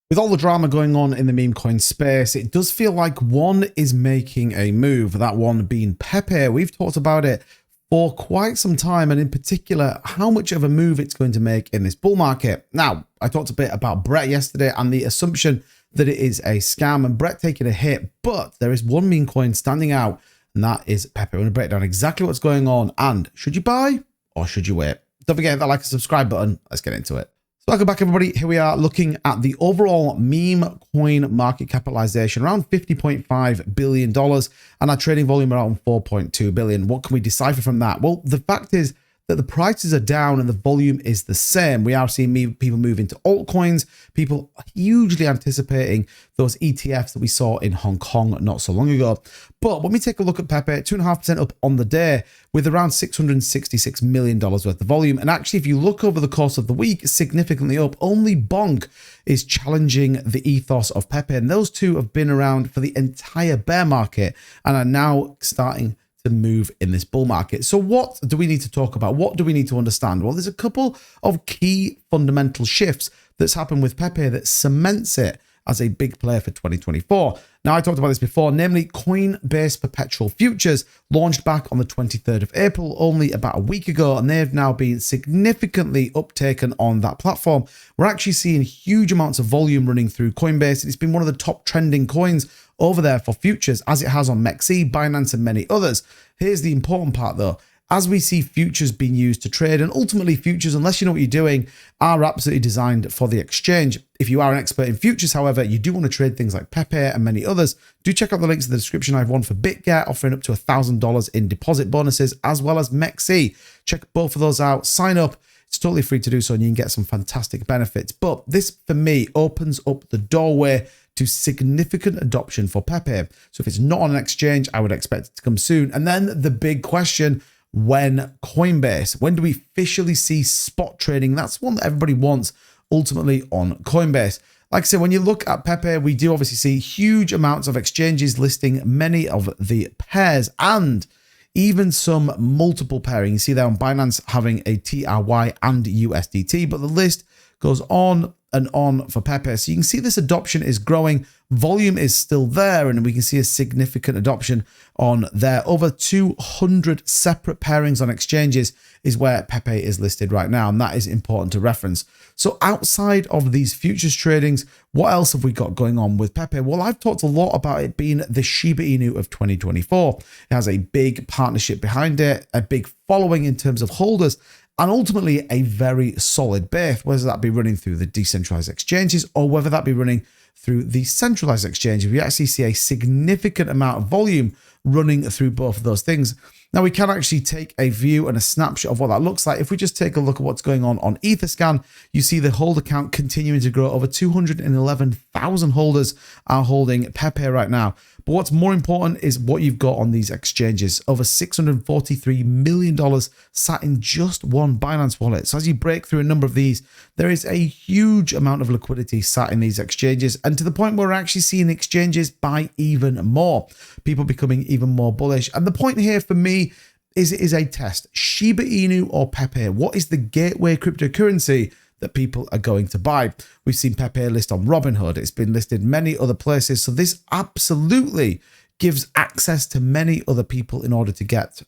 With all the drama going on in the meme coin space, it does feel like one is making a move, that one being Pepe. We've talked about it for quite some time, and in particular, how much of a move it's going to make in this bull market. Now, I talked a bit about Brett yesterday and the assumption that it is a scam and Brett taking a hit, but there is one meme coin standing out, and that is Pepe. I'm going to break down exactly what's going on and should you buy or should you wait? Don't forget to hit that like and subscribe button. Let's get into it. Welcome back, everybody. Here we are looking at the overall meme coin market capitalization, around $50.5 billion, and our trading volume around 4.2 billion. What can we decipher from that? Well, the fact is that the prices are down and the volume is the same. We are seeing people move into altcoins, people hugely anticipating those ETFs that we saw in Hong Kong not so long ago. But when we take a look at Pepe, 2.5% up on the day with around $666 million worth of volume. And actually, if you look over the course of the week, significantly up. Only Bonk is challenging the ethos of Pepe. And those two have been around for the entire bear market and are now starting to move in this bull market. So what do we need to talk about? What do we need to understand? Well, there's a couple of key fundamental shifts that's happened with Pepe that cements it as a big player for 2024. Now, I talked about this before, namely Coinbase Perpetual Futures launched back on the 23rd of April, only about a week ago, and they've now been significantly uptaken on that platform. We're actually seeing huge amounts of volume running through Coinbase, and it's been one of the top trending coins over there for futures, as it has on MEXC, Binance, and many others. Here's the important part, though. As we see futures being used to trade, and ultimately futures, unless you know what you're doing, are absolutely designed for the exchange. If you are an expert in futures, however, you do want to trade things like Pepe and many others, do check out the links in the description. I have one for BITGET offering up to $1,000 in deposit bonuses, as well as MEXC. Check both of those out, sign up. It's totally free to do so, and you can get some fantastic benefits. But this, for me, opens up the doorway to significant adoption for Pepe. So if it's not on an exchange, I would expect it to come soon. And then the big question, when Coinbase? When do we officially see spot trading? That's one that everybody wants ultimately on Coinbase. Like I said, when you look at Pepe, we do obviously see huge amounts of exchanges listing many of the pairs and even some multiple pairing. You see there on Binance having a TRY and USDT, but the list goes on and on for Pepe. So you can see this adoption is growing. Volume is still there, and we can see a significant adoption on there. Over 200 separate pairings on exchanges is where Pepe is listed right now, and that is important to reference. So outside of these futures tradings, what else have we got going on with Pepe? Well, I've talked a lot about it being the Shiba Inu of 2024. It has a big partnership behind it, a big following in terms of holders, and ultimately a very solid base, whether that be running through the decentralized exchanges or whether that be running through the centralized exchanges. We actually see a significant amount of volume running through both of those things. Now, we can actually take a view and a snapshot of what that looks like. If we just take a look at what's going on Etherscan, you see the holder count continuing to grow. Over 211,000 holders are holding Pepe right now. But what's more important is what you've got on these exchanges. Over $643 million sat in just one Binance wallet. So as you break through a number of these, there is a huge amount of liquidity sat in these exchanges, and to the point where we're actually seeing exchanges buy even more. People becoming even more bullish. And the point here for me is it is a test. Shiba Inu or Pepe? What is the gateway cryptocurrency that people are going to buy? We've seen Pepe list on Robinhood. It's been listed many other places. So this absolutely gives access to many other people in order to get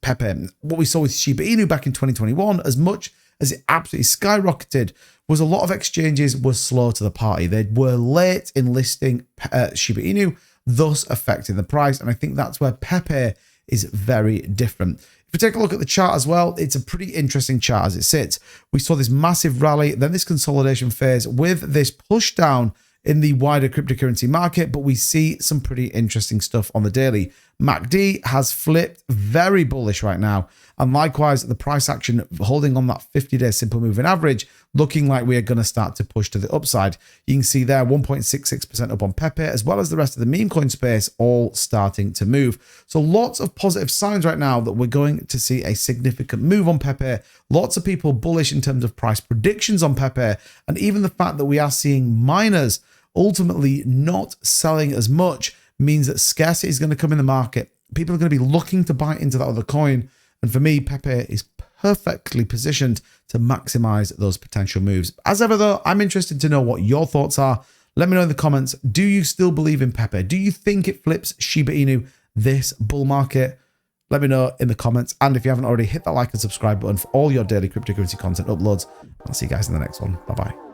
Pepe. What we saw with Shiba Inu back in 2021, as much as it absolutely skyrocketed, was a lot of exchanges were slow to the party. They were late in listing Shiba Inu, thus affecting the price. And I think that's where Pepe is very different. If we take a look at the chart as well, it's a pretty interesting chart as it sits. We saw this massive rally, then this consolidation phase with this push down in the wider cryptocurrency market, but we see some pretty interesting stuff on the daily. MACD has flipped very bullish right now, and likewise the price action holding on that 50-day simple moving average, looking like we are going to start to push to the upside. You can see there 1.66% up on Pepe, as well as the rest of the meme coin space, all starting to move. So lots of positive signs right now that we're going to see a significant move on Pepe. Lots of people bullish in terms of price predictions on Pepe, and even the fact that we are seeing miners ultimately not selling as much means that scarcity is going to come in the market. People are going to be looking to buy into that other coin. And for me, Pepe is perfectly positioned to maximize those potential moves. As ever though, I'm interested to know what your thoughts are. Let me know in the comments. Do you still believe in Pepe? Do you think it flips Shiba Inu this bull market? Let me know in the comments. And if you haven't already, hit that like and subscribe button for all your daily cryptocurrency content uploads. I'll see you guys in the next one. Bye-bye.